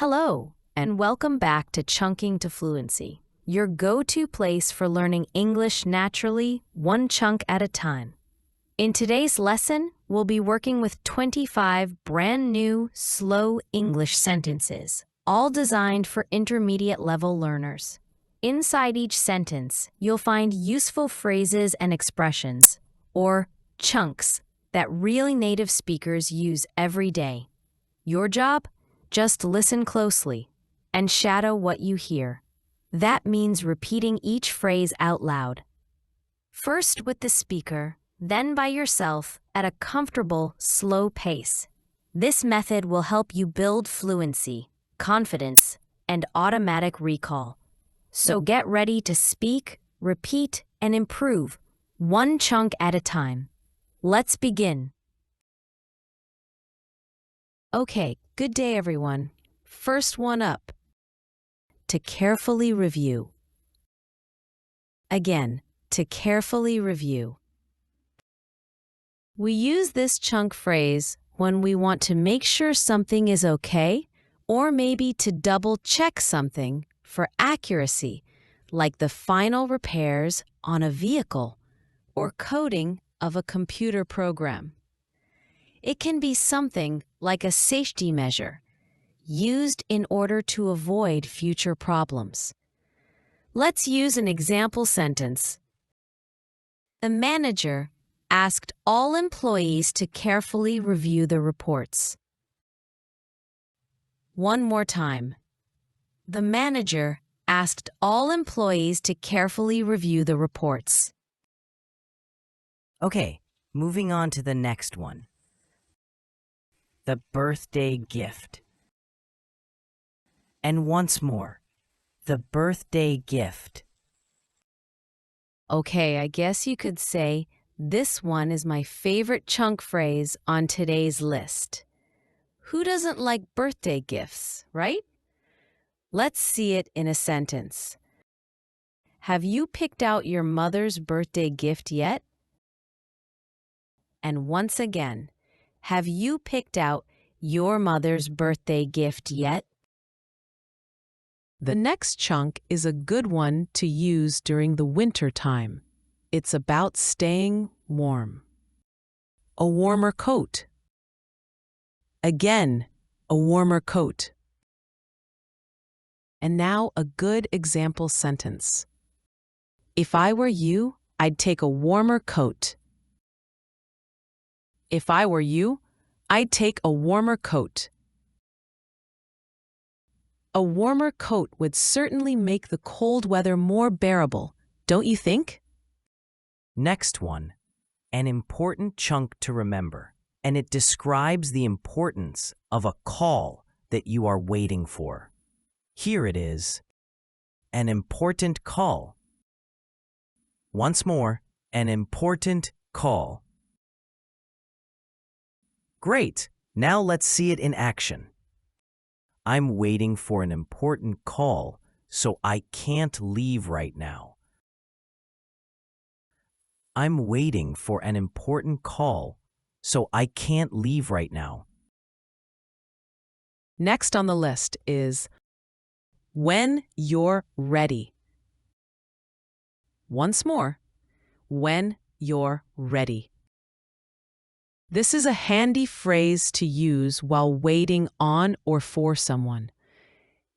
Hello, and welcome back to Chunking to Fluency, your go-to place for learning English naturally, one chunk at a time. In today's lesson, we'll be working with 25 brand new, slow English sentences, all designed for intermediate-level learners. Inside each sentence, you'll find useful phrases and expressions, or chunks, that really native speakers use every day. Your job? Just listen closely and shadow what you hear. That means repeating each phrase out loud. First with the speaker, then by yourself at a comfortable, slow pace. This method will help you build fluency, confidence, and automatic recall. So get ready to speak, repeat, and improve, one chunk at a time. Let's begin. Okay, good day everyone. First one up. To carefully review. Again, to carefully review. We use this chunk phrase when we want to make sure something is okay, or maybe to double-check something for accuracy, like the final repairs on a vehicle or coding of a computer program. It can be something like a safety measure, used in order to avoid future problems. Let's use an example sentence. The manager asked all employees to carefully review the reports. One more time. The manager asked all employees to carefully review the reports. Okay, moving on to the next one. The birthday gift. And once more, the birthday gift. Okay, I guess you could say this one is my favorite chunk phrase on today's list. Who doesn't like birthday gifts, right? Let's see it in a sentence. Have you picked out your mother's birthday gift yet? And once again, have you picked out your mother's birthday gift yet? The next chunk is a good one to use during the winter time. It's about staying warm. A warmer coat. Again, a warmer coat. And now a good example sentence. If I were you, I'd take a warmer coat. If I were you, I'd take a warmer coat. A warmer coat would certainly make the cold weather more bearable, don't you think? Next one, an important chunk to remember, and it describes the importance of a call that you are waiting for. Here it is, an important call. Once more, an important call. Great, now let's see it in action. I'm waiting for an important call, so I can't leave right now. I'm waiting for an important call, so I can't leave right now. Next on the list is when you're ready. Once more, when you're ready. This is a handy phrase to use while waiting on or for someone.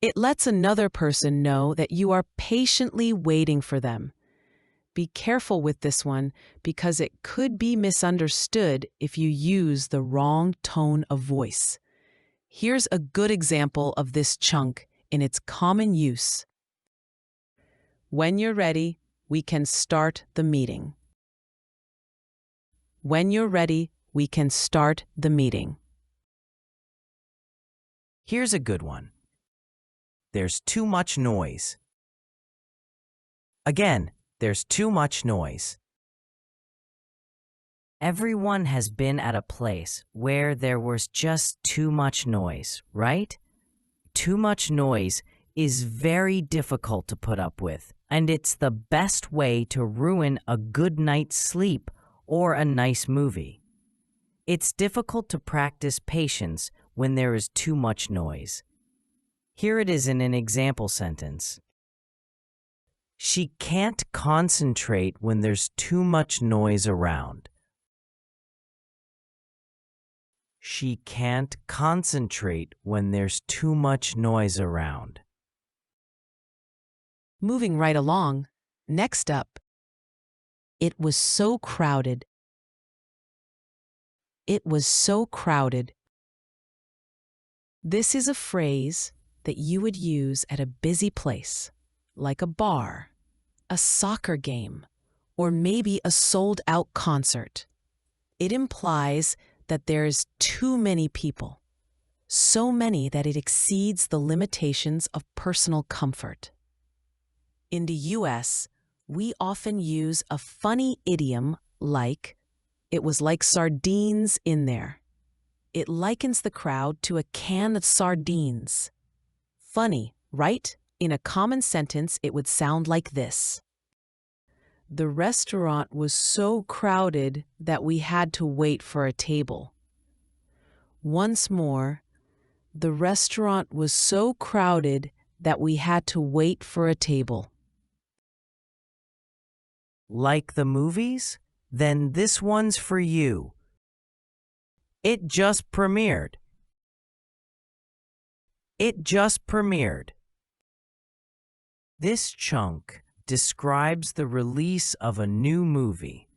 It lets another person know that you are patiently waiting for them. Be careful with this one because it could be misunderstood if you use the wrong tone of voice. Here's a good example of this chunk in its common use. When you're ready, we can start the meeting. When you're ready, we can start the meeting. Here's a good one. There's too much noise. Again, there's too much noise. Everyone has been at a place where there was just too much noise, right? Too much noise is very difficult to put up with, and it's the best way to ruin a good night's sleep or a nice movie. It's difficult to practice patience when there is too much noise. Here it is in an example sentence. She can't concentrate when there's too much noise around. She can't concentrate when there's too much noise around. Moving right along, next up, it was so crowded. It was so crowded. This is a phrase that you would use at a busy place, like a bar, a soccer game, or maybe a sold-out concert. It implies that there's too many people, so many that it exceeds the limitations of personal comfort. In the US, we often use a funny idiom like, "It was like sardines in there." It likens the crowd to a can of sardines. Funny, right? In a common sentence, it would sound like this. The restaurant was so crowded that we had to wait for a table. Once more, the restaurant was so crowded that we had to wait for a table. Like the movies? Then this one's for you. It just premiered. It just premiered. This chunk describes the release of a new movie.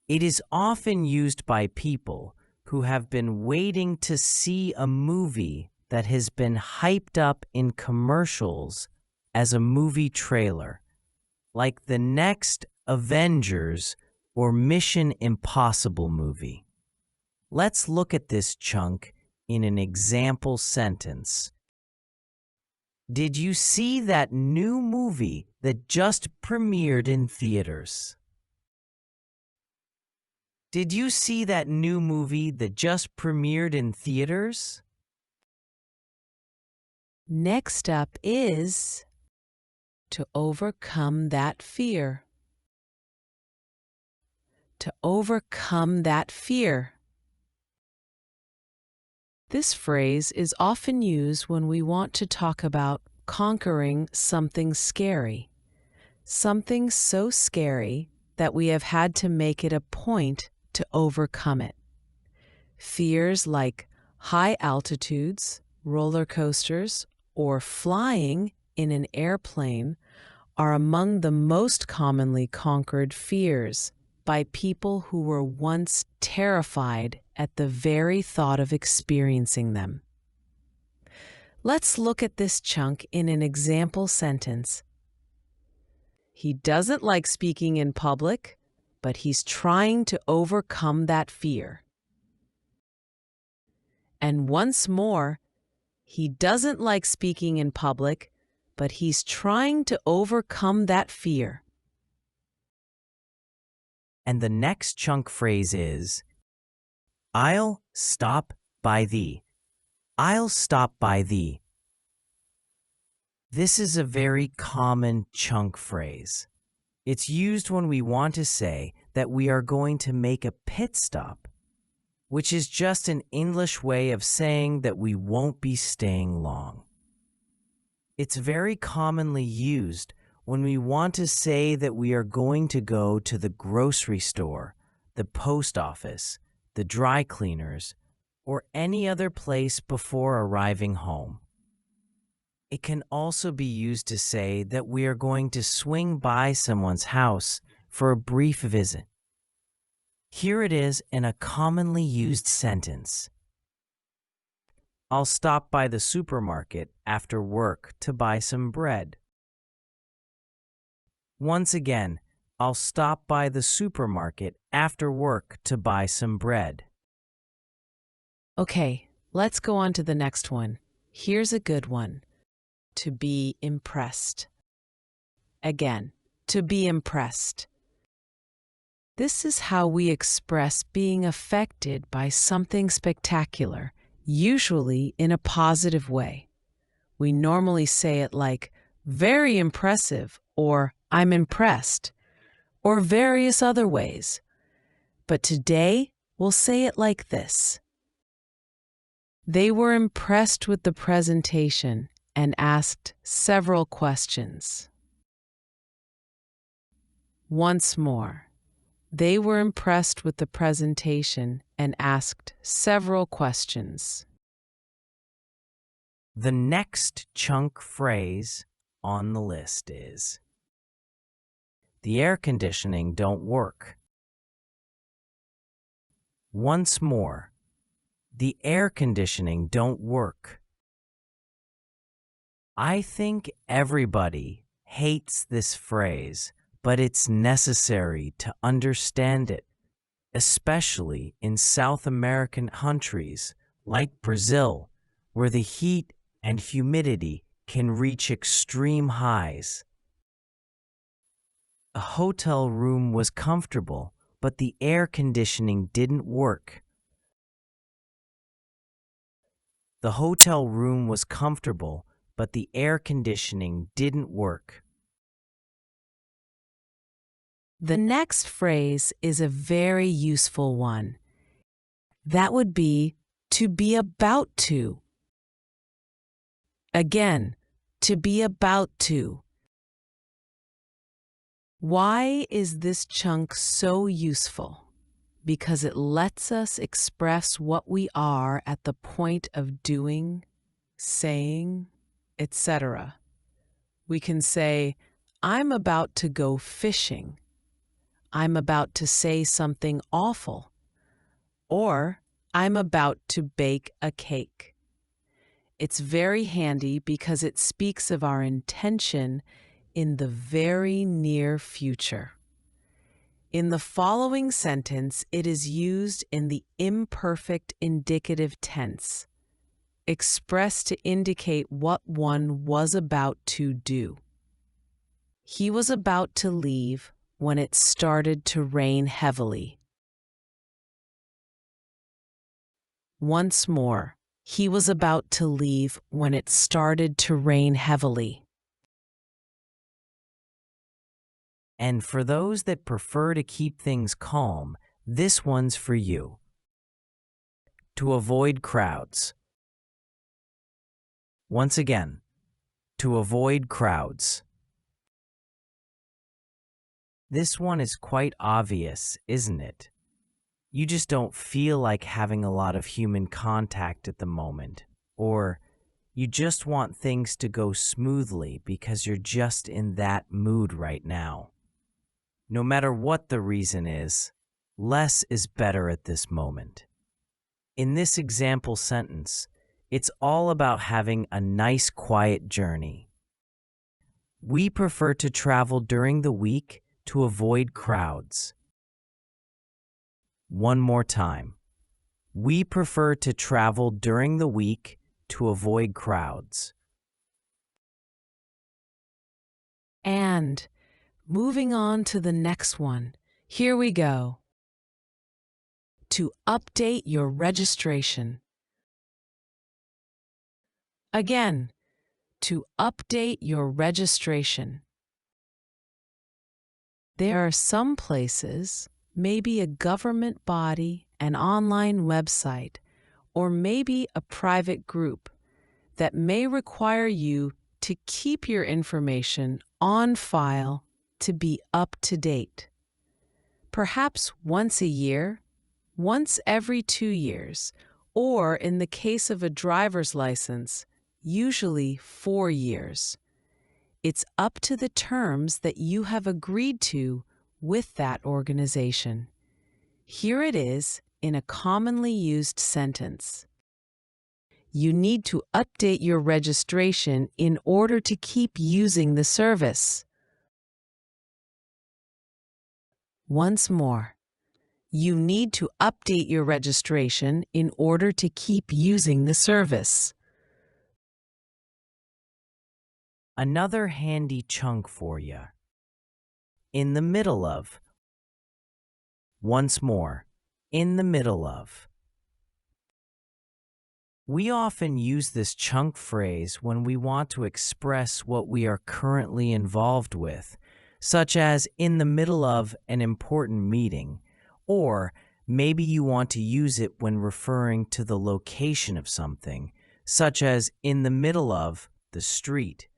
It is often used by people who have been waiting to see a movie that has been hyped up in commercials as a movie trailer, like the next Avengers or Mission Impossible movie. Let's look at this chunk in an example sentence. Did you see that new movie that just premiered in theaters? Did you see that new movie that just premiered in theaters? Next up is to overcome that fear. To overcome that fear. This phrase is often used when we want to talk about conquering something scary. Something so scary that we have had to make it a point to overcome it. Fears like high altitudes, roller coasters, or flying in an airplane are among the most commonly conquered fears by people who were once terrified at the very thought of experiencing them. Let's look at this chunk in an example sentence. He doesn't like speaking in public, but he's trying to overcome that fear. And once more, he doesn't like speaking in public, but he's trying to overcome that fear. And the next chunk phrase is, I'll stop by thee. I'll stop by thee. This is a very common chunk phrase. It's used when we want to say that we are going to make a pit stop, which is just an English way of saying that we won't be staying long. It's very commonly used when we want to say that we are going to go to the grocery store, the post office, the dry cleaners, or any other place before arriving home. It can also be used to say that we are going to swing by someone's house for a brief visit. Here it is in a commonly used sentence. I'll stop by the supermarket after work to buy some bread. Once again, I'll stop by the supermarket after work to buy some bread. Okay, let's go on to the next one. Here's a good one. To be impressed. Again, to be impressed. This is how we express being affected by something spectacular, usually in a positive way. We normally say it like, very impressive, or I'm impressed, or various other ways. But today, we'll say it like this. They were impressed with the presentation and asked several questions. Once more, they were impressed with the presentation and asked several questions. The next chunk phrase on the list is, the air conditioning don't work. Once more, the air conditioning don't work. I think everybody hates this phrase, but it's necessary to understand it, especially in South American countries like Brazil, where the heat and humidity can reach extreme highs. A hotel room was comfortable, but the air conditioning didn't work. The hotel room was comfortable, but the air conditioning didn't work. The next phrase is a very useful one. That would be to be about to. Again, to be about to. Why is this chunk so useful? Because it lets us express what we are at the point of doing, saying, etc. We can say, I'm about to go fishing. I'm about to say something awful. Or, I'm about to bake a cake. It's very handy because it speaks of our intention in the very near future. In the following sentence, it is used in the imperfect indicative tense, expressed to indicate what one was about to do. He was about to leave when it started to rain heavily. Once more, he was about to leave when it started to rain heavily. And for those that prefer to keep things calm, this one's for you. To avoid crowds. Once again, to avoid crowds. This one is quite obvious, isn't it? You just don't feel like having a lot of human contact at the moment, or you just want things to go smoothly because you're just in that mood right now. No matter what the reason is, less is better at this moment. In this example sentence, it's all about having a nice quiet journey. We prefer to travel during the week to avoid crowds. One more time. We prefer to travel during the week to avoid crowds. And moving on to the next one, here we go. To update your registration. Again, to update your registration. There are some places, maybe a government body, an online website, or maybe a private group that may require you to keep your information on file to be up to date. Perhaps once a year, once every 2 years, or in the case of a driver's license, usually 4 years. It's up to the terms that you have agreed to with that organization. Here it is in a commonly used sentence. You need to update your registration in order to keep using the service. Once more, you need to update your registration in order to keep using the service. Another handy chunk for you. In the middle of. Once more, in the middle of. We often use this chunk phrase when we want to express what we are currently involved with, such as in the middle of an important meeting, or maybe you want to use it when referring to the location of something, such as in the middle of the street.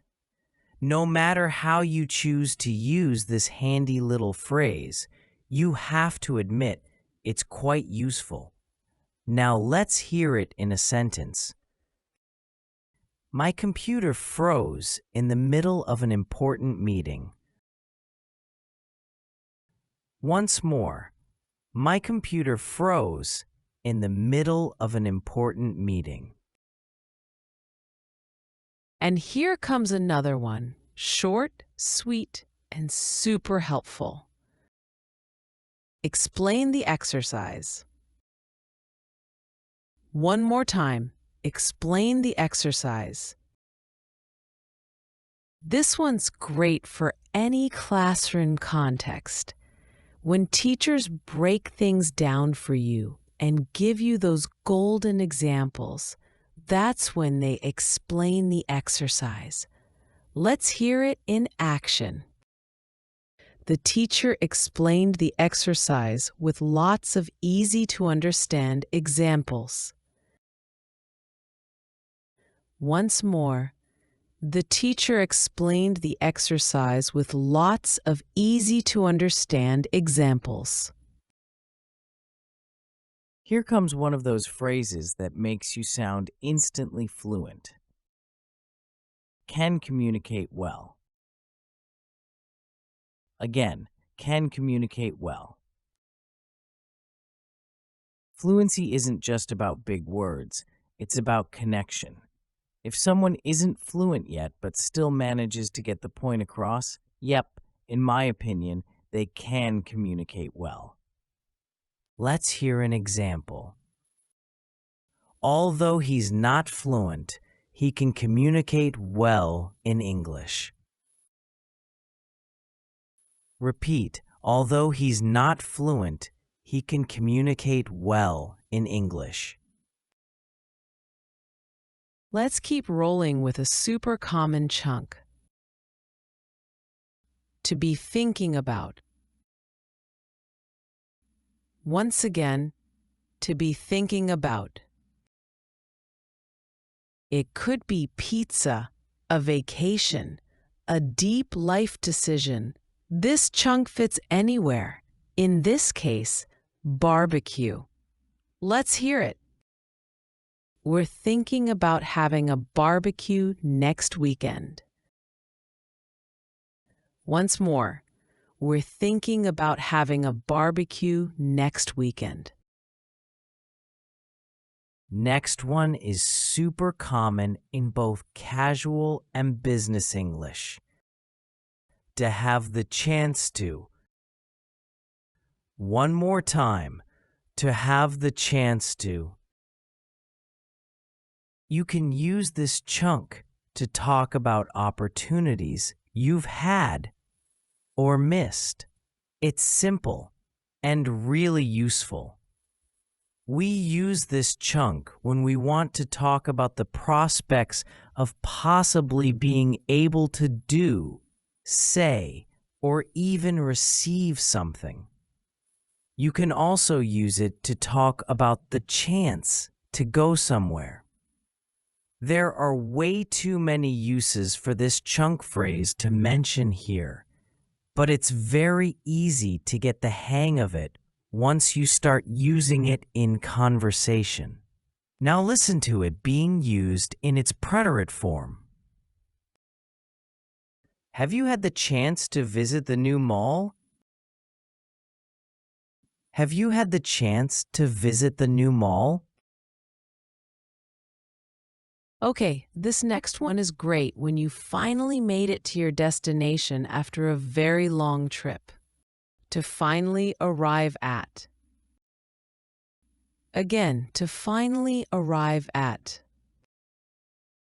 No matter how you choose to use this handy little phrase, you have to admit it's quite useful. Now let's hear it in a sentence. My computer froze in the middle of an important meeting. Once more, my computer froze in the middle of an important meeting. And here comes another one, short, sweet, and super helpful. Explain the exercise. One more time, explain the exercise. This one's great for any classroom context. When teachers break things down for you and give you those golden examples, that's when they explain the exercise. Let's hear it in action. The teacher explained the exercise with lots of easy-to-understand examples. Once more, the teacher explained the exercise with lots of easy-to-understand examples. Here comes one of those phrases that makes you sound instantly fluent. Can communicate well. Again, can communicate well. Fluency isn't just about big words, it's about connection. If someone isn't fluent yet but still manages to get the point across, yep, in my opinion, they can communicate well. Let's hear an example. Although he's not fluent, he can communicate well in English. Repeat, although he's not fluent, he can communicate well in English. Let's keep rolling with a super common chunk. To be thinking about. Once again, to be thinking about. It could be pizza, a vacation, a deep life decision. This chunk fits anywhere. In this case, barbecue. Let's hear it. We're thinking about having a barbecue next weekend. Once more, we're thinking about having a barbecue next weekend. Next one is super common in both casual and business English. To have the chance to. One more time. To have the chance to. You can use this chunk to talk about opportunities you've had or missed. It's simple and really useful. We use this chunk when we want to talk about the prospects of possibly being able to do, say, or even receive something. You can also use it to talk about the chance to go somewhere. There are way too many uses for this chunk phrase to mention here, but it's very easy to get the hang of it once you start using it in conversation. Now listen to it being used in its preterite form. Have you had the chance to visit the new mall? Have you had the chance to visit the new mall? Okay, this next one is great when you finally made it to your destination after a very long trip. To finally arrive at. Again, to finally arrive at.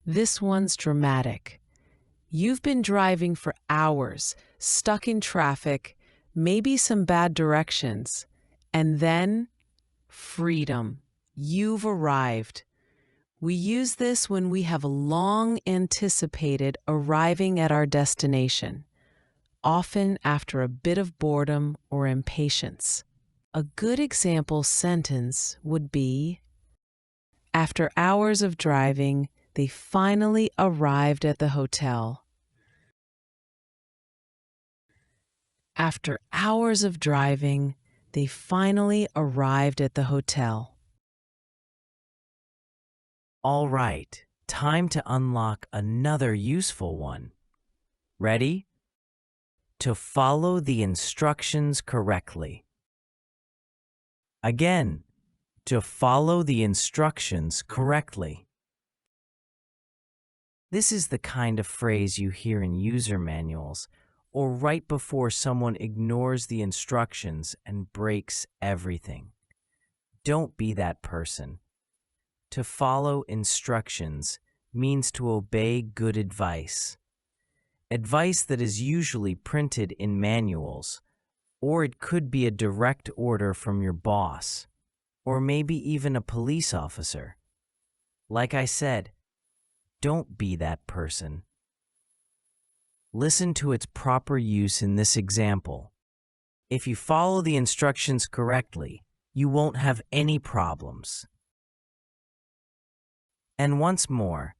This one's dramatic. You've been driving for hours, stuck in traffic, maybe some bad directions, and then freedom. You've arrived. We use this when we have long anticipated arriving at our destination, often after a bit of boredom or impatience. A good example sentence would be, after hours of driving, they finally arrived at the hotel. After hours of driving, they finally arrived at the hotel. All right, time to unlock another useful one. Ready? To follow the instructions correctly. Again, to follow the instructions correctly. This is the kind of phrase you hear in user manuals or right before someone ignores the instructions and breaks everything. Don't be that person. To follow instructions means to obey good advice. Advice that is usually printed in manuals, or it could be a direct order from your boss, or maybe even a police officer. Like I said, don't be that person. Listen to its proper use in this example. If you follow the instructions correctly, you won't have any problems. And once more,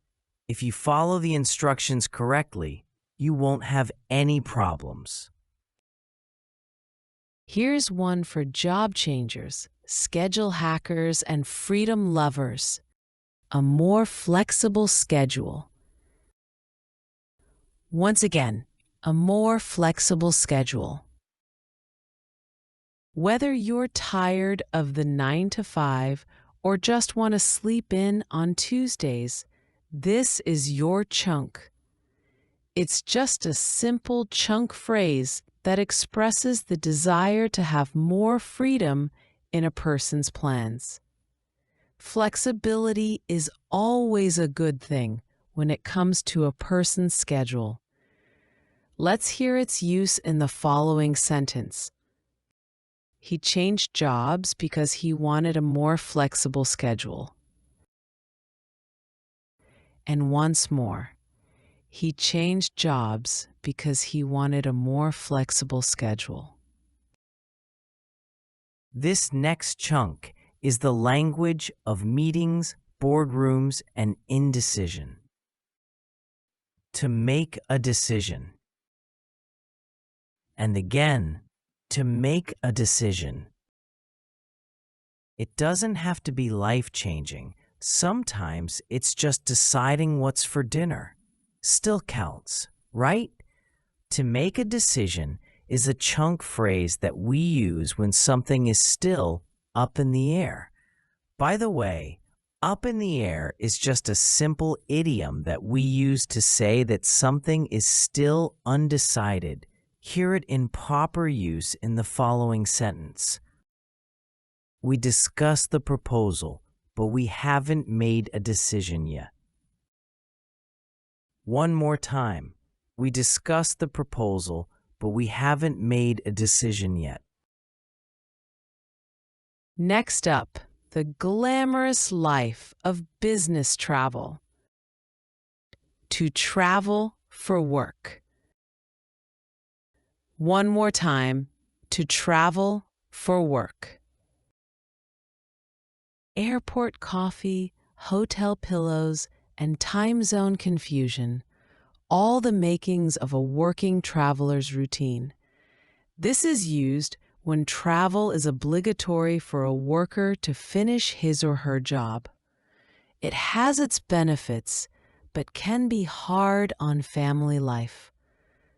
if you follow the instructions correctly, you won't have any problems. Here's one for job changers, schedule hackers, and freedom lovers. A more flexible schedule. Once again, a more flexible schedule. Whether you're tired of the 9 to 5 or just want to sleep in on Tuesdays, this is your chunk. It's just a simple chunk phrase that expresses the desire to have more freedom in a person's plans. Flexibility is always a good thing when it comes to a person's schedule. Let's hear its use in the following sentence. He changed jobs because he wanted a more flexible schedule. And once more, he changed jobs because he wanted a more flexible schedule. This next chunk is the language of meetings, boardrooms, and indecision. To make a decision. And again, to make a decision. It doesn't have to be life-changing. Sometimes it's just deciding what's for dinner. Still counts, right? To make a decision is a chunk phrase that we use when something is still up in the air. By the way, up in the air is just a simple idiom that we use to say that something is still undecided. Hear it in proper use in the following sentence. We discussed the proposal, but we haven't made a decision yet. One more time. We discussed the proposal, but we haven't made a decision yet. Next up, the glamorous life of business travel. To travel for work. One more time, to travel for work. Airport coffee, hotel pillows, and time zone confusion, all the makings of a working traveler's routine. This is used when travel is obligatory for a worker to finish his or her job. It has its benefits, but can be hard on family life.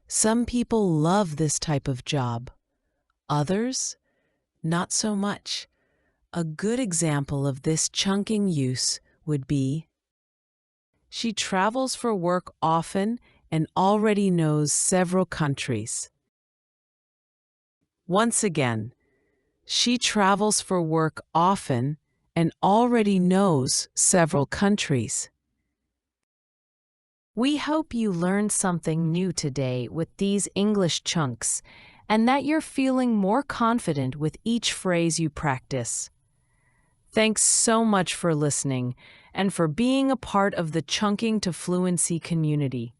Some people love this type of job. Others, not so much. A good example of this chunking use would be, she travels for work often and already knows several countries. Once again, she travels for work often and already knows several countries. We hope you learned something new today with these English chunks and that you're feeling more confident with each phrase you practice. Thanks so much for listening and for being a part of the Chunking to Fluency community.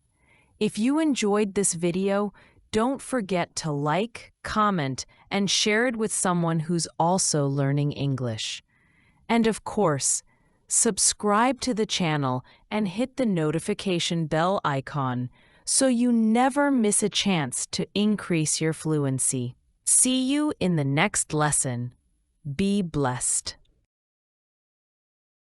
If you enjoyed this video, don't forget to like, comment, and share it with someone who's also learning English. And of course, subscribe to the channel and hit the notification bell icon so you never miss a chance to increase your fluency. See you in the next lesson. Be blessed.